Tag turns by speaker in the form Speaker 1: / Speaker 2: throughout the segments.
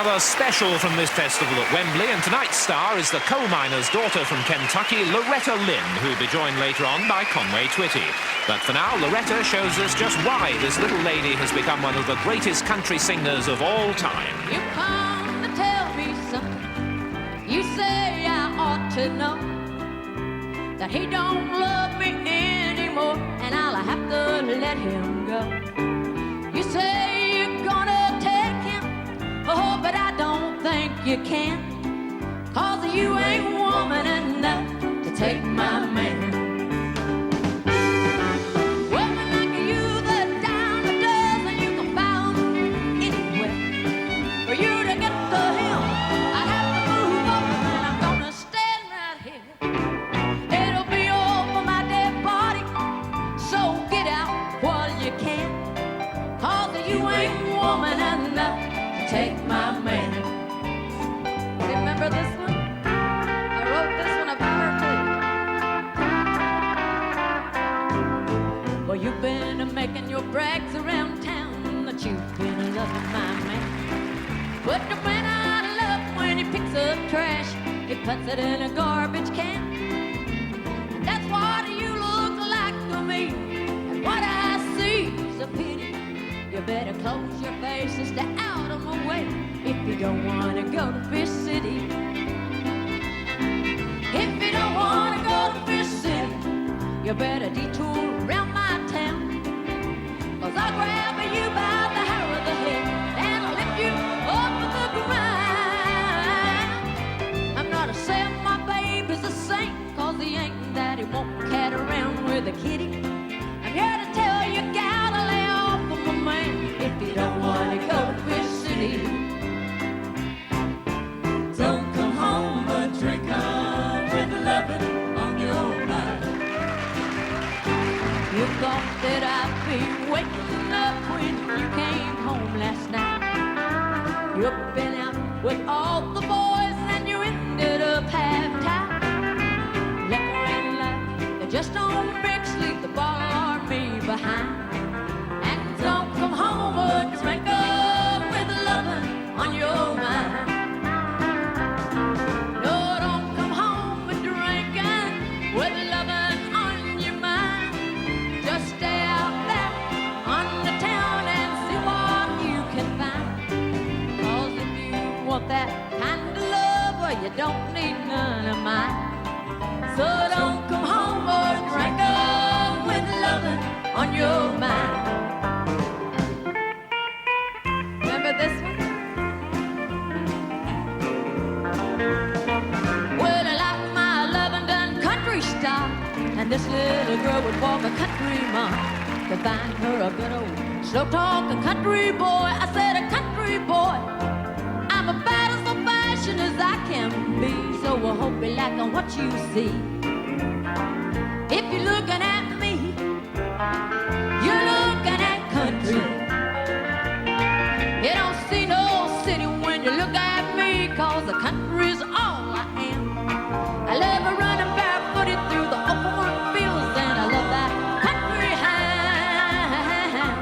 Speaker 1: another special from this festival at Wembley, and tonight's star is the coal miner's daughter from Kentucky, Loretta Lynn, who'll be joined later on by Conway Twitty. But for now, Loretta shows us just why this little lady has become one of the greatest country singers of all time.
Speaker 2: You come to tell me something. You say I ought to know that he don't love me anymore, and I'll have to let him go. You say you're gonna take him, oh, but I don't think you can, 'cause you ain't woman enough to take my man. Woman like you, the dime a dozen you can find anywhere. For you to get to him, I'd have to move up, and I'm gonna stand right here. It'll be over my dead body, so get out while you can, 'cause you ain't woman enough to take my man. Remember this one? I wrote this one about her too. Well, you've been making your brags around town that you've been loving my man. But the man I love, when he picks up trash, he puts it in a garbage can. And that's what you look like to me, and what I see is a pity. You better close your face and stay out of my way if you don't want to go to Fish City. If you don't want to go to Fish City, you better detour around my town, 'cause I'll grab you by the hair of the head and I'll lift you off of the ground. I'm not a saying my baby's a saint, 'cause he ain't that he won't cat around with a kitty. I'm here to tell you, gal, to lay off of my man if you don't want to go to Fish City.
Speaker 3: Don't come home but drink on with loving on your mind.
Speaker 2: You thought that I'd be waking up when you came home last night. You've been out with all the boys and you ended up half-tied. Liquor and life, they just don't mix, leave the bar or me behind. And don't come home but drink up with loving on your mind. No, don't come home but drinking with loving on your mind. Just stay out there on the town and see what you can find. 'Cause if you want that kind of love, well, you don't need none of mine. So don't come home or drink up with loving on your mind. Remember this one? Well, I like my loving done country style, and this little girl would walk a country mile to find her a good old slow talking country boy. I said a country boy. I'm about as old fashioned as I can be, so I hope you like on what you see. If you're looking at me, you're looking at country. You don't see no city when you look at me, 'cause the country's all I am. I love running barefooted through the open fields, and I love that country hand.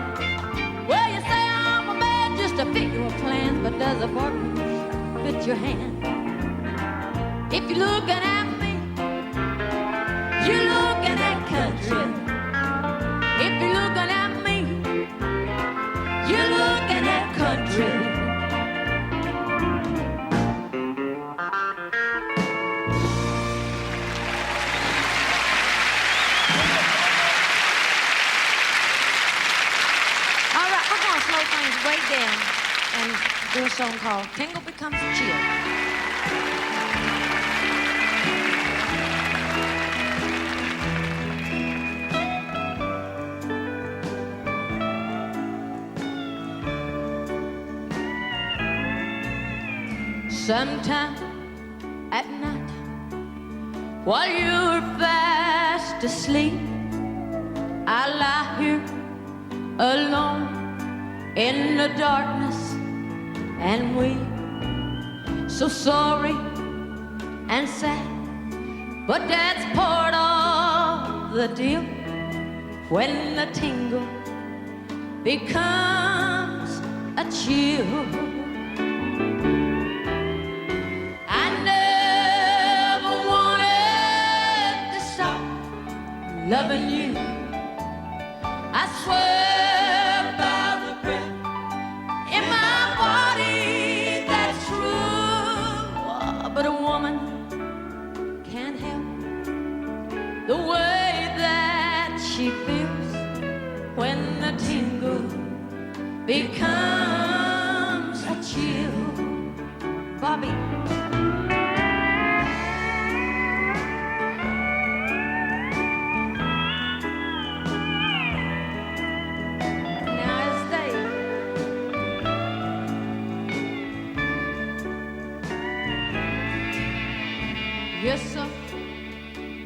Speaker 2: Well, you say I'm a man just to fit your plans, but does a bargain fit your hand? If you're looking at me, you're looking at country. If you're looking at me, you're looking at country. All right, we're going to slow things way down and do a song called Tingle Becomes a Chill. Sometime at night, while you're fast asleep, I lie here alone in the darkness and weep. So sorry and sad, but that's part of the deal. When the tingle becomes a chill, loving you. I swear by the breath in my body that's true. But a woman can't help the way that she feels when the tingle becomes a chill. Bobby. You're so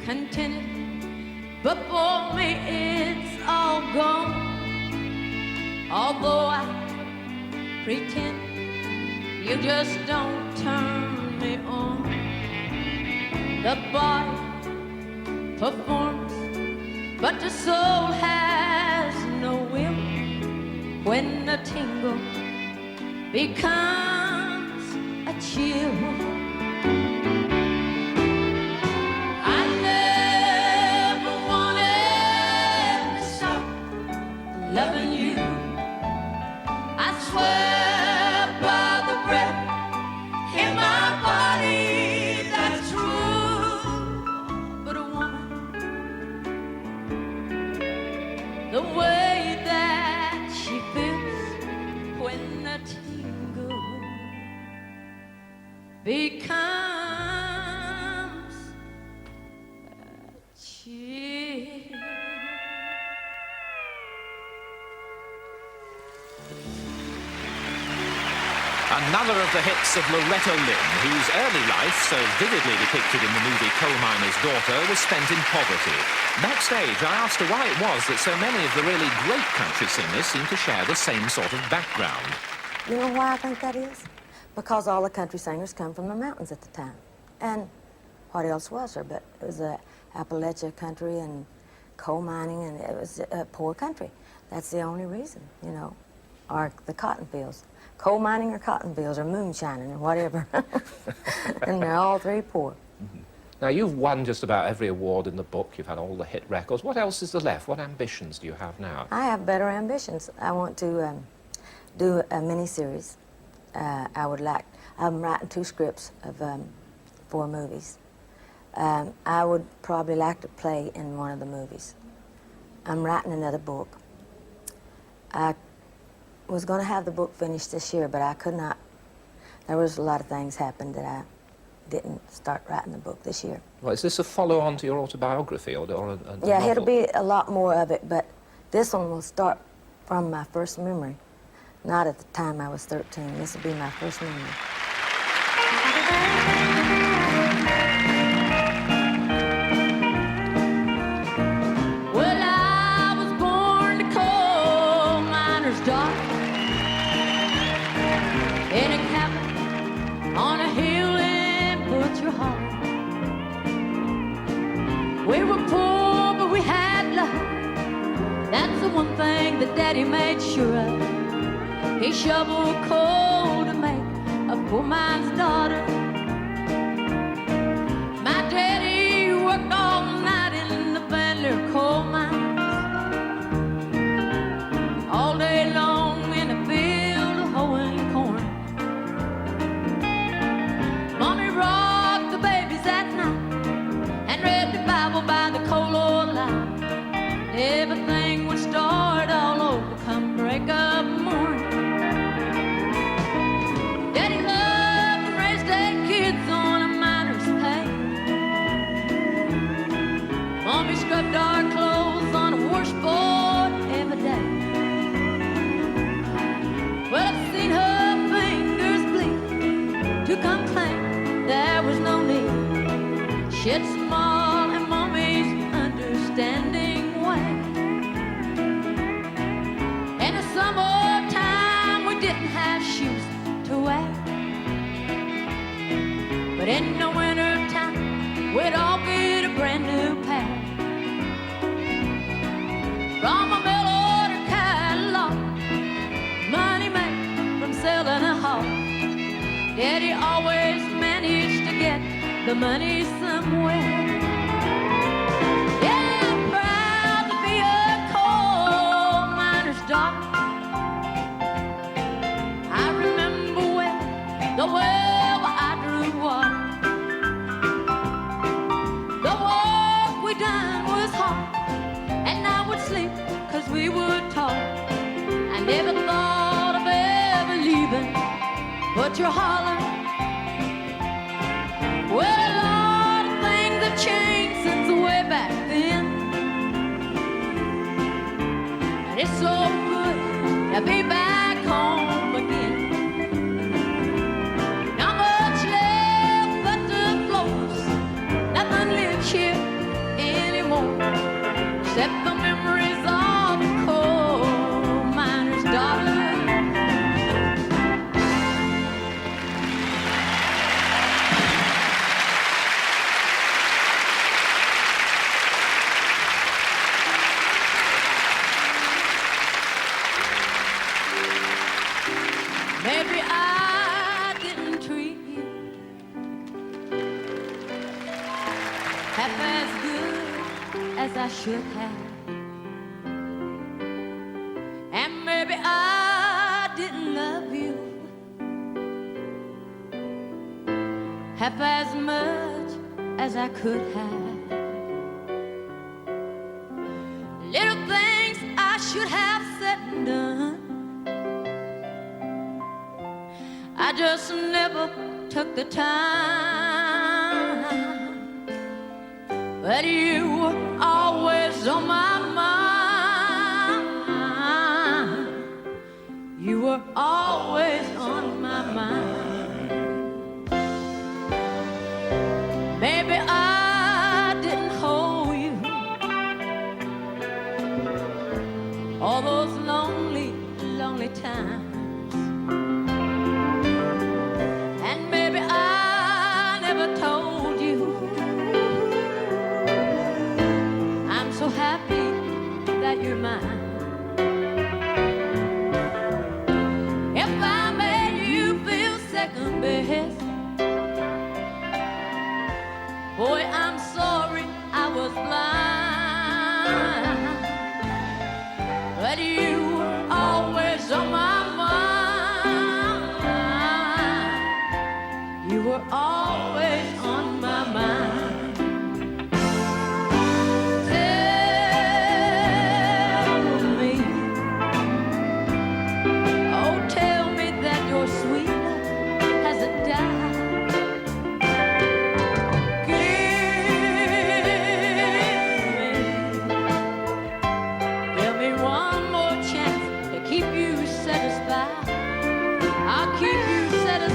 Speaker 2: contented, but for me it's all gone. Although I pretend, you just don't turn me on. The body performs, but the soul has no will. When the tingle becomes a chill, loving you. I swear by the breath in my body that's true. But a woman, the way that she feels when the tingle becomes a chill.
Speaker 1: Another of the hits of Loretta Lynn, whose early life, so vividly depicted in the movie Coal Miner's Daughter, was spent in poverty. Backstage, I asked her why it was that so many of the really great country singers seem to share the same sort of background.
Speaker 4: You know why I think that is? Because all the country singers come from the mountains at the time. And what else was there? But it was the Appalachia country and coal mining, and it was a poor country. That's the only reason, you know, or the cotton fields. Coal mining or cotton fields or moonshining or whatever. And they're all three poor.
Speaker 1: Mm-hmm. Now, you've won just about every award in the book. You've had all the hit records. What else is there left? What ambitions do you have now?
Speaker 4: I have better ambitions. I want to do a mini-series. I'm writing 2 scripts of 4 movies. I would probably like to play in one of the movies. I'm writing another book. I was going to have the book finished this year, but I could not. There was a lot of things happened that I didn't start writing the book this year.
Speaker 1: Well, is this a follow-on to your autobiography or a
Speaker 4: Yeah,
Speaker 1: novel?
Speaker 4: it'll be a lot more of it, but this one will start from my first memory, not at the time I was 13. This will be my first memory.
Speaker 2: Well, I was born to coal miner's daughter in a cabin on a hill in Butcher Hollow. We were poor, but we had love. That's the one thing that Daddy made sure of. He shoveled coal to make a poor man's daughter. My daddy worked all night in the Fender coal mines, all day long in a field of hoeing corn. Mommy rocked the babies at night and read the Bible by the coal oil light. Everything would start all over come break of morning. Daddy loved and raised 8 kids on a miner's pay. Mommy scrubbed our clothes on a washboard every day. Well, I've seen her fingers bleed to come clean. There was no need. She'd smile in Mommy's understanding way. In the summertime, we didn't have shoes to wear, but in the wintertime, we'd all get a brand new pair. From a mail order catalog, money made from selling a hog. Daddy always managed to get the money somewhere. Yeah, I'm proud what you're hollering. Well, a lot of things have changed since way back then. And it's so good to be back home again. Not much left but the floors. Nothing lives here anymore except the memories of the coal miner's daughter. Maybe I didn't treat you half as good as I should have. And maybe I didn't love you half as much as I could have. Little things I should have said and done, I just never took the time. But you were always on my mind. You were always on my mind. Maybe I didn't hold you all those lonely, lonely times. Told you I'm so happy that you're mine. If I made you feel second best, boy, I'm sorry I was blind. But you were always on my mind. You were always on my mind. Tell me, oh, tell me that your sweet love hasn't died. Give me one more chance to keep you satisfied. I'll keep you satisfied.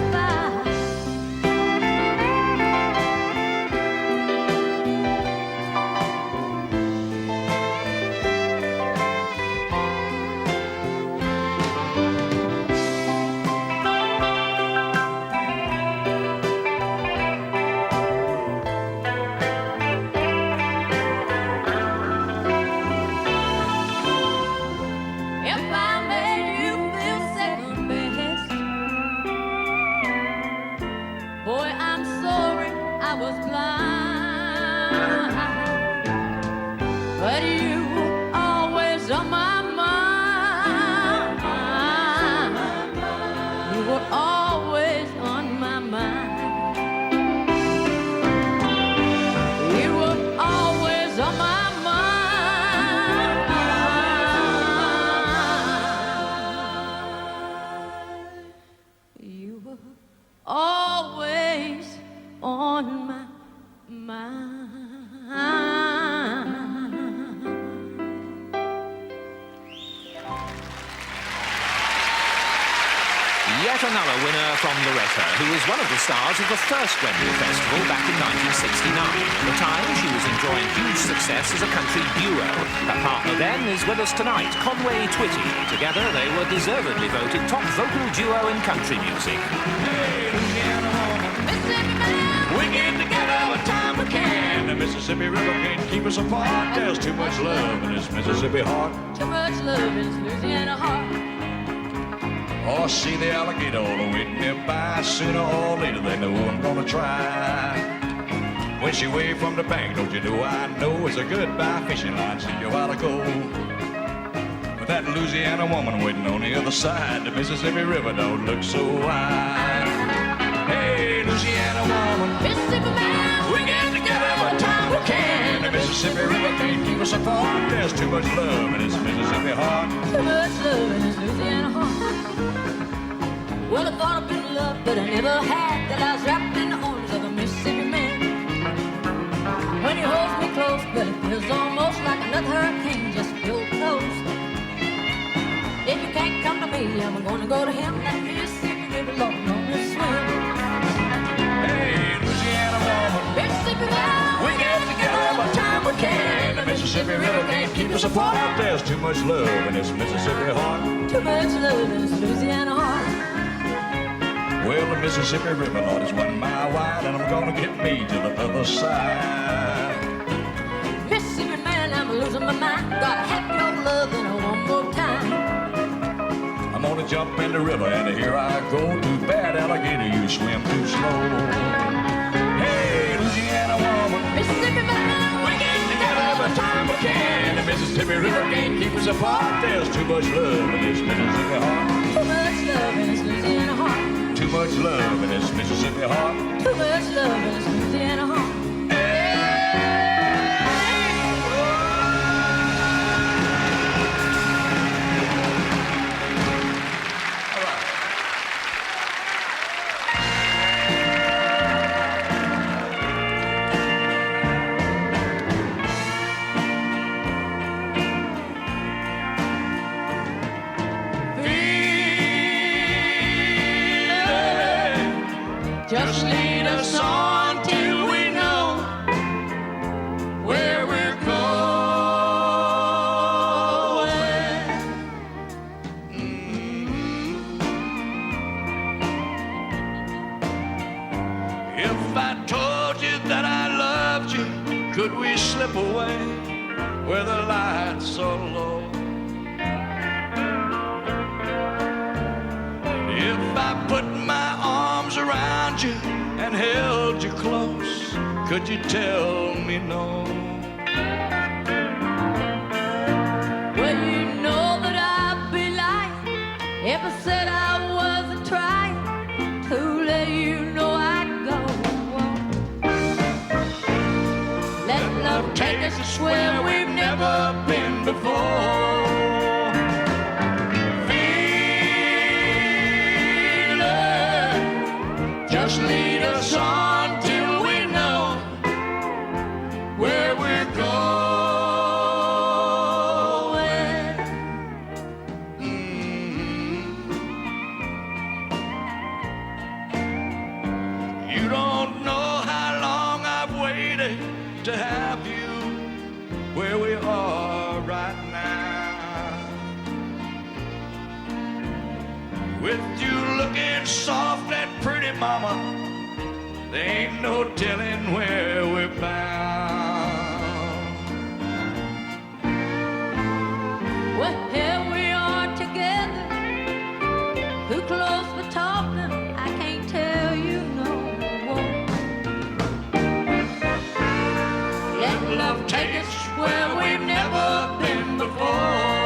Speaker 1: Another winner from Loretta, who was one of the stars of the first Wembley Festival back in 1969. At the time, she was enjoying huge success as a country duo. Her partner then is with us tonight, Conway Twitty. Together, they were deservedly voted top vocal duo in country music.
Speaker 3: Hey, Louisiana woman, Mississippi man, we get together every time we can. The Mississippi River can't keep us apart. There's too much love in this Mississippi heart.
Speaker 2: Too much love in this Louisiana heart.
Speaker 3: Oh, see the alligator waiting nearby. Sooner or later they know I'm gonna try. When she waved from the bank, don't you know I know it's a goodbye fishing line, so you ought to go. With that Louisiana woman waiting on the other side, the Mississippi River don't look so wide. Hey, Louisiana woman,
Speaker 2: Mississippi man,
Speaker 3: we get together every time we can. The Mississippi River can't keep us apart. There's too much love in this Mississippi heart.
Speaker 2: Too much love in this Louisiana heart. Well, I thought I'd been loved, but I never had. Till I was wrapped in the arms of a Mississippi man. When he holds me close, but it feels almost like another hurricane just filled close. If you can't come to me, I'm gonna go to him. That Mississippi River, Lord, knows to swim.
Speaker 3: Hey, Louisiana woman,
Speaker 2: Mississippi man,
Speaker 3: we get together every time we can. The Mississippi River can't keep us apart. There's too much love in this Mississippi heart.
Speaker 2: Too much love in this Louisiana heart.
Speaker 3: Well, the Mississippi River, Lord, is 1 mile wide, and I'm gonna get me to the other side.
Speaker 2: Mississippi man, I'm losing my mind. Gotta have your love in one more time.
Speaker 3: I'm gonna jump in the river, and here I go. Too bad, alligator, you swim too slow. Hey, Louisiana woman,
Speaker 2: Mississippi man,
Speaker 3: we get together every time we can. The Mississippi River can't keep us apart. There's too much love in this Mississippi heart.
Speaker 2: too much love in this Louisiana heart.
Speaker 3: Too much love in this Mississippi heart.
Speaker 2: Too much love in this Louisiana heart.
Speaker 3: Just lead us on till we know where we're going. If I told you that I loved you, could we slip away where the lights are low? If I put my arms around you and held you close, could you tell me no?
Speaker 2: Well, you know that I'd be lying if I said I wasn't trying to let you know I'd go. Let love take us where we've never been before.
Speaker 3: Just lead us on till we know where we're going. You don't know how long I've waited to have you where we are right now. With you looking soft and pretty, mama, there ain't no telling where we're bound.
Speaker 2: Well, here we are together, too close for talking, I can't tell you no more. Let love take us where we've never been before.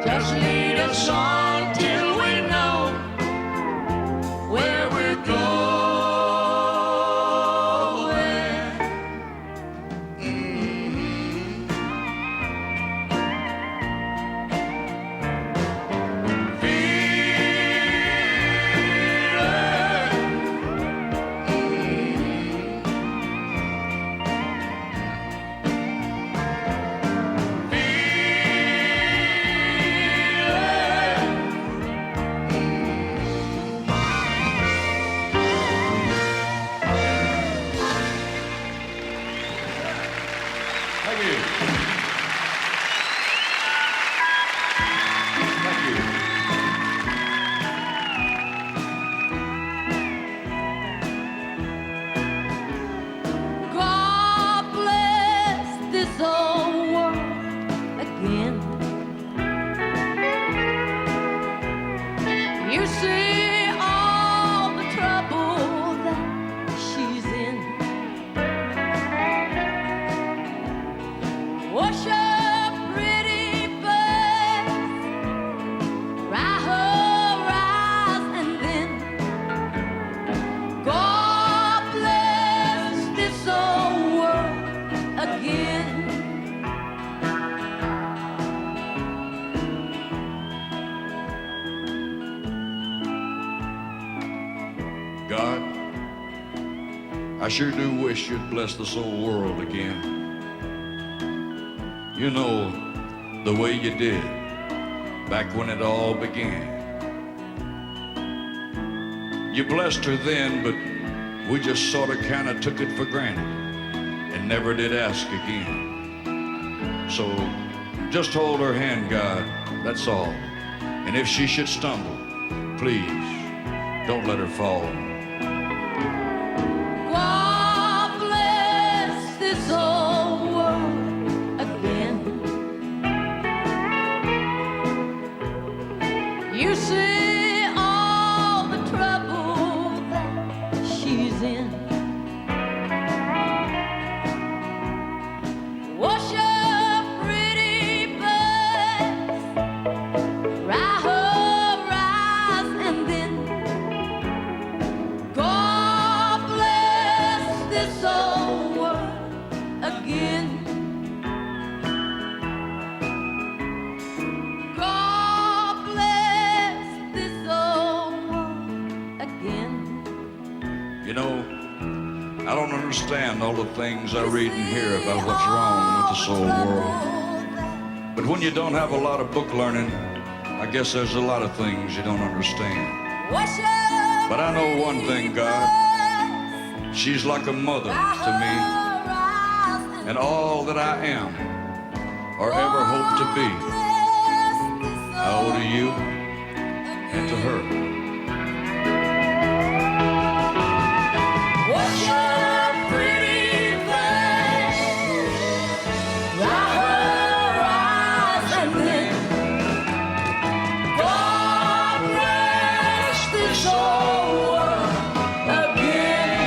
Speaker 3: Just lead us on till we know I sure do wish you'd bless this old world again. You know, the way you did back when it all began. You blessed her then, but we just sort of kind of took it for granted and never did ask again. So just hold her hand, God, that's all. And if she should stumble, please don't let her fall.
Speaker 2: God bless this old world again. You see all the trouble that she's in. Wash her pretty face, dry her eyes, and then God bless this old world again. God bless this old world again.
Speaker 3: You know, I don't understand all the things I read and hear about what's wrong with this old world. But when you don't have a lot of book learning, I guess there's a lot of things you don't understand. But I know one thing, God, she's like a mother to me, and all that I am or ever hope to be, I owe to you and to her.
Speaker 2: Wash her pretty face, dry her eyes, and then God bless this old world again.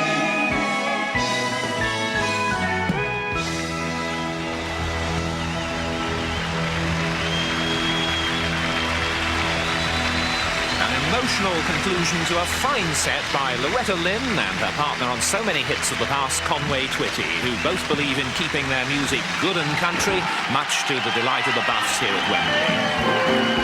Speaker 1: An emotional conclusion to a fine set by Loretta Lynn and her partner on so many hits of the past, Conway Twitty, who both believe in keeping their music good and country, much to the delight of the buffs here at Wembley.